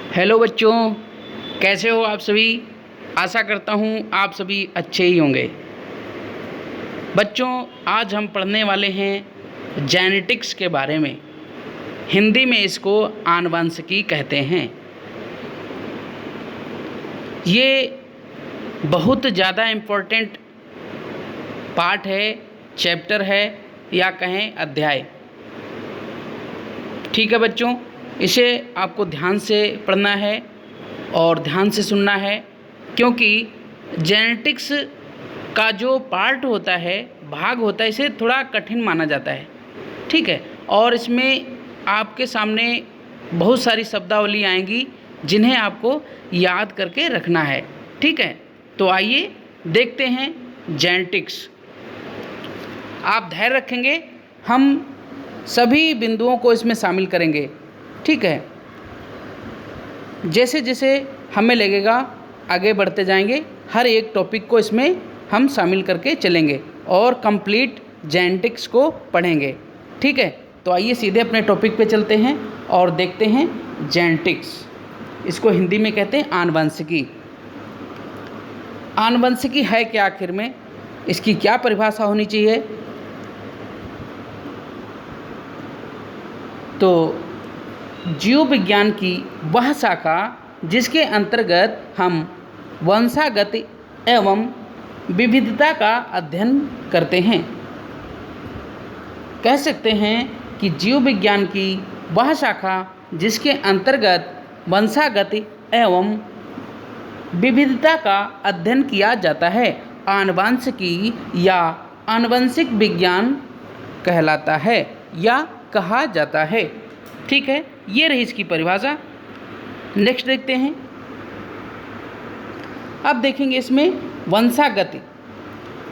Hello बच्चों, कैसे हो आप सभी। आशा करता हूँ आप सभी अच्छे ही होंगे। बच्चों, आज हम पढ़ने वाले हैं जेनेटिक्स के बारे में। हिंदी में इसको आनुवंशिकी कहते हैं। ये बहुत ज़्यादा इम्पोर्टेंट पार्ट है, चैप्टर है या कहें अध्याय। ठीक है बच्चों, इसे आपको ध्यान से पढ़ना है और ध्यान से सुनना है, क्योंकि जेनेटिक्स का जो पार्ट होता है, भाग होता है, इसे थोड़ा कठिन माना जाता है। ठीक है, और इसमें आपके सामने बहुत सारी शब्दावली आएंगी जिन्हें आपको याद करके रखना है। ठीक है, तो आइए देखते हैं जेनेटिक्स। आप धैर्य रखेंगे, हम सभी बिंदुओं को इसमें शामिल करेंगे। ठीक है, जैसे जैसे हमें लगेगा आगे बढ़ते जाएंगे, हर एक टॉपिक को इसमें हम शामिल करके चलेंगे और कंप्लीट जेनेटिक्स को पढ़ेंगे। ठीक है, तो आइए सीधे अपने टॉपिक पे चलते हैं और देखते हैं जेनेटिक्स। इसको हिंदी में कहते हैं आनुवंशिकी। आनुवंशिकी है क्या आखिर में, इसकी क्या परिभाषा होनी चाहिए? तो जीव विज्ञान की वह शाखा जिसके अंतर्गत हम वंशागत एवं विविधता का अध्ययन करते हैं। कह सकते हैं कि जीव विज्ञान की वह शाखा जिसके अंतर्गत वंशागत एवं विविधता का अध्ययन किया जाता है, आनुवंशिकी या आनुवंशिक विज्ञान कहलाता है या कहा जाता है। ठीक है, ये रही इसकी परिभाषा। नेक्स्ट देखते हैं। अब देखेंगे इसमें वंशागत।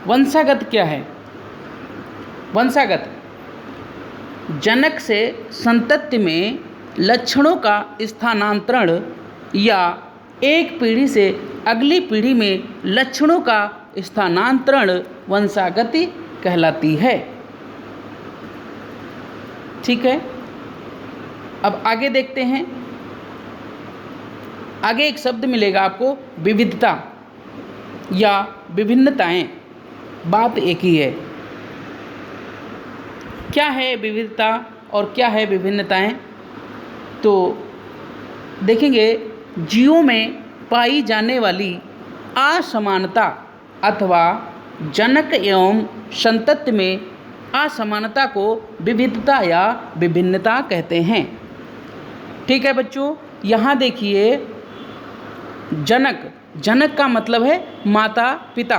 वंशागत क्या है? वंशागत जनक से संतति में लक्षणों का स्थानांतरण या एक पीढ़ी से अगली पीढ़ी में लक्षणों का स्थानांतरण वंशागति कहलाती है। ठीक है, अब आगे देखते हैं। आगे एक शब्द मिलेगा आपको, विविधता या विभिन्नताएं। बात एक ही है। क्या है विविधता और क्या है विभिन्नताएं? तो देखेंगे, जीवों में पाई जाने वाली असमानता अथवा जनक एवं संतति में असमानता को विविधता या विभिन्नता कहते हैं। ठीक है बच्चों, यहाँ देखिए, जनक, जनक का मतलब है माता पिता,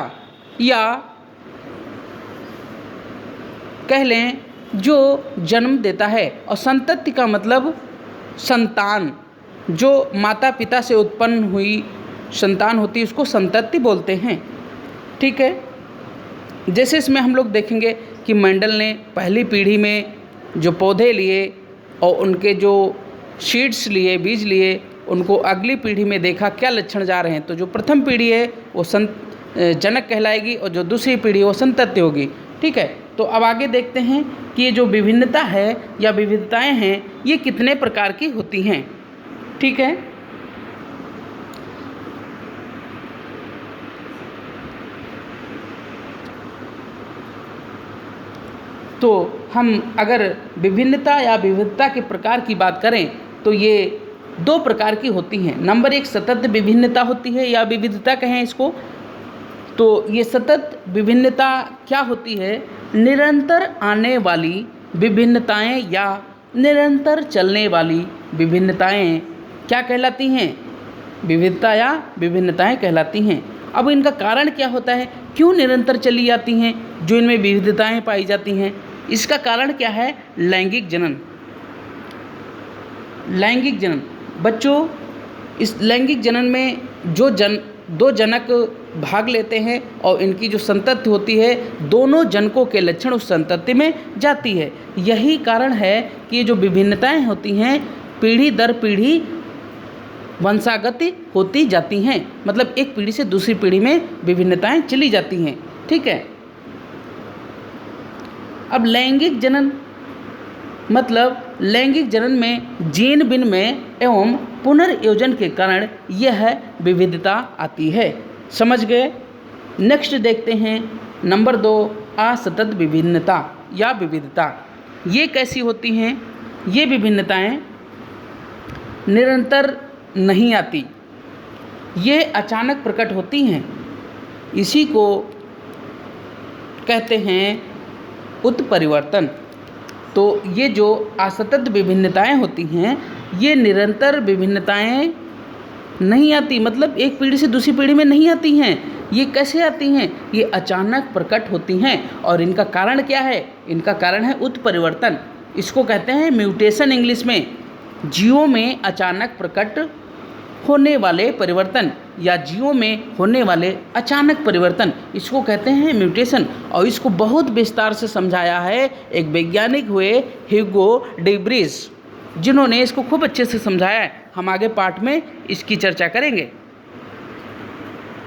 या कह लें जो जन्म देता है, और संतति का मतलब संतान, जो माता पिता से उत्पन्न हुई संतान होती है उसको संतति बोलते हैं। ठीक है, जैसे इसमें हम लोग देखेंगे कि मेंडल ने पहली पीढ़ी में जो पौधे लिए और उनके जो सीड्स लिए, बीज लिए, उनको अगली पीढ़ी में देखा क्या लक्षण जा रहे हैं। तो जो प्रथम पीढ़ी है वो जनक कहलाएगी और जो दूसरी पीढ़ी वो संतति होगी। ठीक है, तो अब आगे देखते हैं कि ये जो विभिन्नता है या विविधताएं हैं, ये कितने प्रकार की होती हैं। ठीक है, तो हम अगर विभिन्नता या विविधता के प्रकार की बात करें तो ये दो प्रकार की होती हैं। नंबर एक, सतत विभिन्नता होती है या विविधता कहें इसको। तो ये सतत विभिन्नता क्या होती है? निरंतर आने वाली विभिन्नताएं या निरंतर चलने वाली विभिन्नताएं क्या कहलाती हैं? विविधता या विभिन्नताएं कहलाती हैं। अब इनका कारण क्या होता है? क्यों निरंतर चली जाती हैं जो इनमें विविधताएं पाई जाती हैं? इसका कारण क्या है? लैंगिक जनन। लैंगिक जनन बच्चों, इस लैंगिक जनन में जो दो जनक भाग लेते हैं और इनकी जो संतति होती है, दोनों जनकों के लक्षण उस संतति में जाती है। यही कारण है कि ये जो विभिन्नताएं होती हैं पीढ़ी दर पीढ़ी वंशागति होती जाती हैं, मतलब एक पीढ़ी से दूसरी पीढ़ी में विभिन्नताएं चली जाती हैं। ठीक है, अब लैंगिक जनन मतलब लैंगिक जनन में जीन विनिमय एवं पुनर्योजन के कारण यह विविधता आती है। समझ गए। नेक्स्ट देखते हैं नंबर 2, असतत विभिन्नता या विविधता। ये कैसी होती हैं? ये विभिन्नताएं निरंतर नहीं आती, ये अचानक प्रकट होती हैं। इसी को कहते हैं उत्परिवर्तन। तो ये जो असतत विभिन्नताएं होती हैं, ये निरंतर विभिन्नताएं नहीं आती, मतलब एक पीढ़ी से दूसरी पीढ़ी में नहीं आती हैं। ये कैसे आती हैं? ये अचानक प्रकट होती हैं। और इनका कारण क्या है? इनका कारण है उत्परिवर्तन। इसको कहते हैं म्यूटेशन इंग्लिश में। जीवों में अचानक प्रकट होने वाले परिवर्तन या जीवों में होने वाले अचानक परिवर्तन, इसको कहते हैं म्यूटेशन। और इसको बहुत विस्तार से समझाया है एक वैज्ञानिक हुए ह्यूगो डेब्रिज, जिन्होंने इसको खूब अच्छे से समझाया है। हम आगे पार्ट में इसकी चर्चा करेंगे।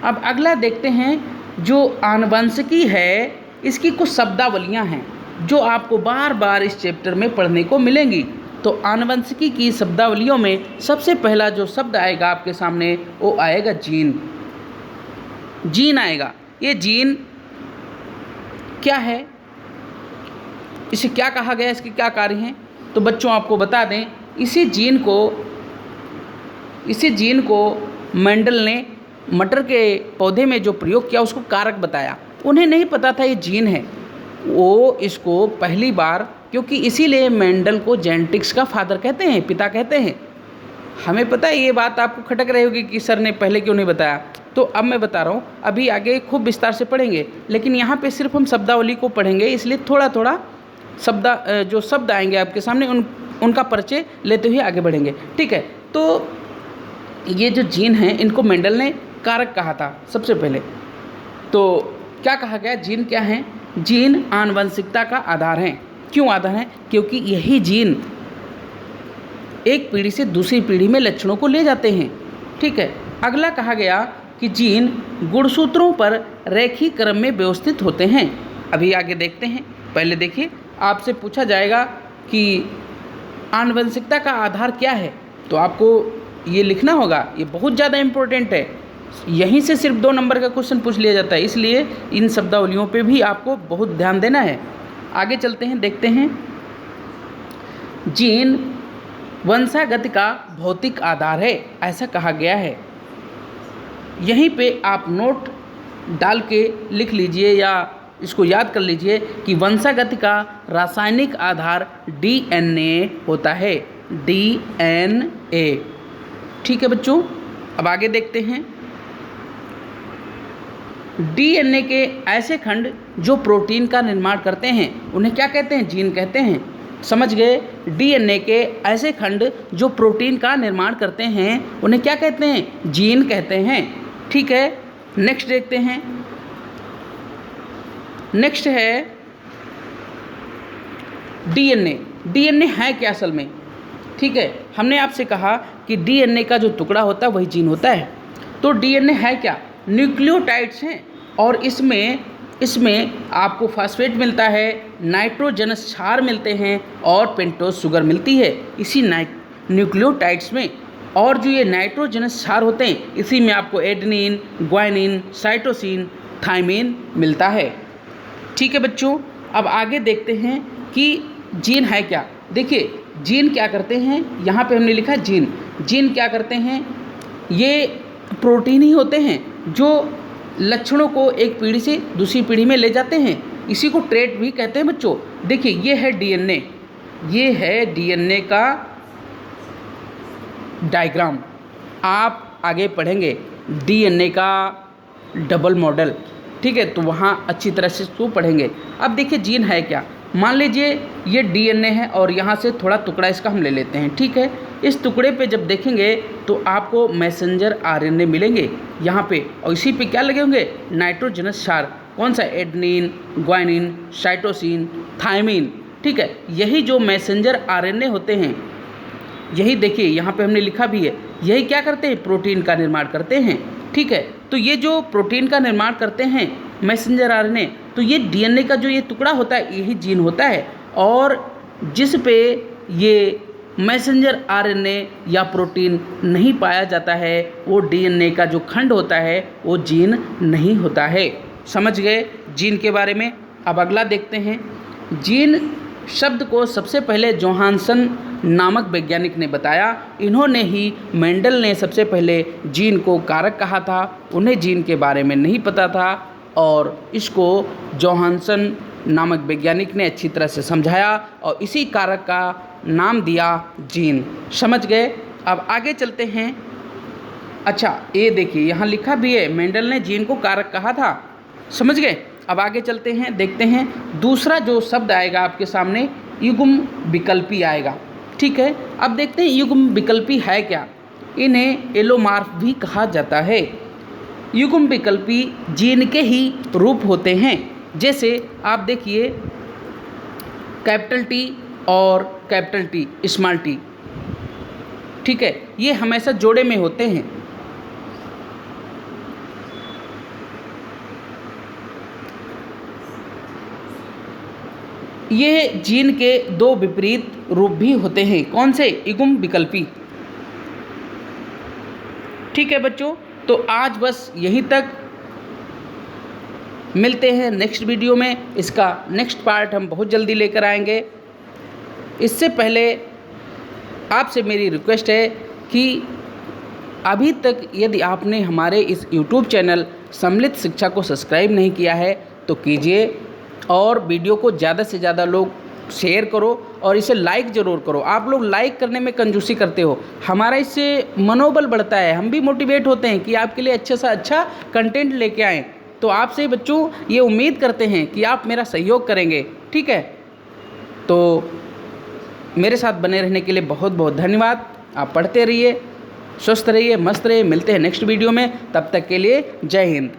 अब अगला देखते हैं जो आनुवंशिकी है, इसकी कुछ शब्दावलियाँ हैं जो आपको बार बार इस चैप्टर में पढ़ने को मिलेंगी। तो आनुवंशिकी की शब्दावलियों में सबसे पहला जो शब्द आएगा आपके सामने वो आएगा जीन। जीन आएगा। ये जीन क्या है, इसे क्या कहा गया, इसके क्या कार्य हैं? तो बच्चों आपको बता दें, इसी जीन को मेंडल ने मटर के पौधे में जो प्रयोग किया उसको कारक बताया। उन्हें नहीं पता था ये जीन है, वो इसको पहली बार, क्योंकि इसीलिए मेंडल को जेनेटिक्स का फादर कहते हैं, पिता कहते हैं। हमें पता है ये बात आपको खटक रही होगी कि सर ने पहले क्यों नहीं बताया, तो अब मैं बता रहा हूँ। अभी आगे खूब विस्तार से पढ़ेंगे, लेकिन यहाँ पे सिर्फ हम शब्दावली को पढ़ेंगे, इसलिए थोड़ा थोड़ा जो शब्द आएंगे आपके सामने उनका परिचय लेते हुए आगे बढ़ेंगे, ठीक है। तो ये जो जीन हैं इनको मेंडल ने कारक कहा था सबसे पहले। तो क्या कहा गया? जीन क्या है? जीन आनुवंशिकता का आधार हैं। क्यों आधार हैं? क्योंकि यही जीन एक पीढ़ी से दूसरी पीढ़ी में लक्षणों को ले जाते हैं, ठीक है। अगला कहा गया कि जीन गुणसूत्रों पर रैखिक क्रम में व्यवस्थित होते हैं। अभी आगे देखते हैं। पहले देखिए, आपसे पूछा जाएगा कि आनुवंशिकता का आधार क्या है, तो आपको ये लिखना होगा। ये बहुत ज़्यादा इम्पोर्टेंट है, यहीं से सिर्फ 2 नंबर का क्वेश्चन पूछ लिया जाता है, इसलिए इन शब्दावलियों पे भी आपको बहुत ध्यान देना है। आगे चलते हैं, देखते हैं। जीन वंशागति का भौतिक आधार है, ऐसा कहा गया है। यहीं पे आप नोट डाल के लिख लीजिए या इसको याद कर लीजिए कि वंशागति का रासायनिक आधार डीएनए होता है, डीएनए, ठीक है बच्चों। अब आगे देखते हैं। डीएनए के ऐसे खंड जो प्रोटीन का निर्माण करते हैं उन्हें क्या कहते हैं? जीन कहते हैं। समझ गए? डीएनए के ऐसे खंड जो प्रोटीन का निर्माण करते हैं उन्हें क्या कहते हैं? जीन कहते हैं, ठीक है। नेक्स्ट देखते हैं। नेक्स्ट है डीएनए। डीएनए है क्या असल में? ठीक है, हमने आपसे कहा कि डीएनए का जो टुकड़ा होता है वही जीन होता है। तो डीएनए है क्या? न्यूक्लियोटाइड्स हैं, और इसमें आपको फास्फेट मिलता है, नाइट्रोजनस क्षार मिलते हैं और पेंटोज शुगर मिलती है इसी न्यूक्लियोटाइड्स में। और जो ये नाइट्रोजनस क्षार होते हैं इसी में आपको एडेनिन, ग्वानिन, साइटोसिन, थाइमिन मिलता है, ठीक है बच्चों। अब आगे देखते हैं कि जीन है क्या। देखिए जीन क्या करते हैं, यहाँ पे हमने लिखा जीन। जीन क्या करते हैं? ये प्रोटीन ही होते हैं जो लक्षणों को एक पीढ़ी से दूसरी पीढ़ी में ले जाते हैं। इसी को ट्रेट भी कहते हैं बच्चों। देखिए ये है डीएनए, ये है डीएनए का डायग्राम। आप आगे पढ़ेंगे डीएनए का डबल मॉडल, ठीक है, तो वहाँ अच्छी तरह से इसको पढ़ेंगे। अब देखिए जीन है क्या। मान लीजिए ये डीएनए है और यहाँ से थोड़ा टुकड़ा इसका हम ले लेते हैं, ठीक है। इस टुकड़े पे जब देखेंगे तो आपको मैसेंजर आरएनए मिलेंगे यहाँ पे, और इसी पे क्या लगे होंगे? नाइट्रोजनस क्षार। कौन सा? एडेनिन, ग्वानिन, साइटोसिन, थाइमिन, ठीक है। यही जो मैसेंजर आरएनए होते हैं, यही देखिए यहाँ पे हमने लिखा भी है, यही क्या करते हैं? प्रोटीन का निर्माण करते हैं, ठीक है। तो ये जो प्रोटीन का निर्माण करते हैं मैसेंजर आरएनए, तो ये डीएनए का जो ये टुकड़ा होता है यही जीन होता है। और जिस पे ये मैसेंजर आरएनए या प्रोटीन नहीं पाया जाता है, वो डीएनए का जो खंड होता है वो जीन नहीं होता है। समझ गए जीन के बारे में। अब अगला देखते हैं। जीन शब्द को सबसे पहले जोहानसन नामक वैज्ञानिक ने बताया। इन्होंने ही मेंडल ने सबसे पहले जीन को कारक कहा था। उन्हें जीन के बारे में नहीं पता था और इसको जोहानसन नामक वैज्ञानिक ने अच्छी तरह से समझाया और इसी कारक का नाम दिया जीन। समझ गए। अब आगे चलते हैं। अच्छा ये देखिए यहाँ लिखा भी है मेंडल ने जीन को कारक कहा था। समझ गए। अब आगे चलते हैं, देखते हैं दूसरा जो शब्द आएगा आपके सामने युग्म विकल्पी आएगा। ठीक है, अब देखते हैं युग्म विकल्पी है क्या। इन्हें एलोमार्फ भी कहा जाता है। युग्म विकल्पी जीन के ही रूप होते हैं। जैसे आप देखिए कैपिटल टी और कैपिटल टी स्मॉल टी, ठीक है, ये हमेशा जोड़े में होते हैं। ये जीन के दो विपरीत रूप भी होते हैं। कौन से? युग्म विकल्पी। ठीक है बच्चों, तो आज बस यहीं तक। मिलते हैं नेक्स्ट वीडियो में। इसका नेक्स्ट पार्ट हम बहुत जल्दी लेकर आएंगे। इससे पहले आपसे मेरी रिक्वेस्ट है कि अभी तक यदि आपने हमारे इस YouTube चैनल सम्मिलित शिक्षा को सब्सक्राइब नहीं किया है तो कीजिए और वीडियो को ज़्यादा से ज़्यादा लोग शेयर करो और इसे लाइक ज़रूर करो। आप लोग लाइक करने में कंजूसी करते हो, हमारा इससे मनोबल बढ़ता है, हम भी मोटिवेट होते हैं कि आपके लिए अच्छा से अच्छा कंटेंट लेके आएँ। तो आपसे बच्चों ये उम्मीद करते हैं कि आप मेरा सहयोग करेंगे। ठीक है, तो मेरे साथ बने रहने के लिए बहुत बहुत धन्यवाद। आप पढ़ते रहिए, स्वस्थ रहिए, मस्त रहिए। मिलते हैं नेक्स्ट वीडियो में, तब तक के लिए जय हिंद।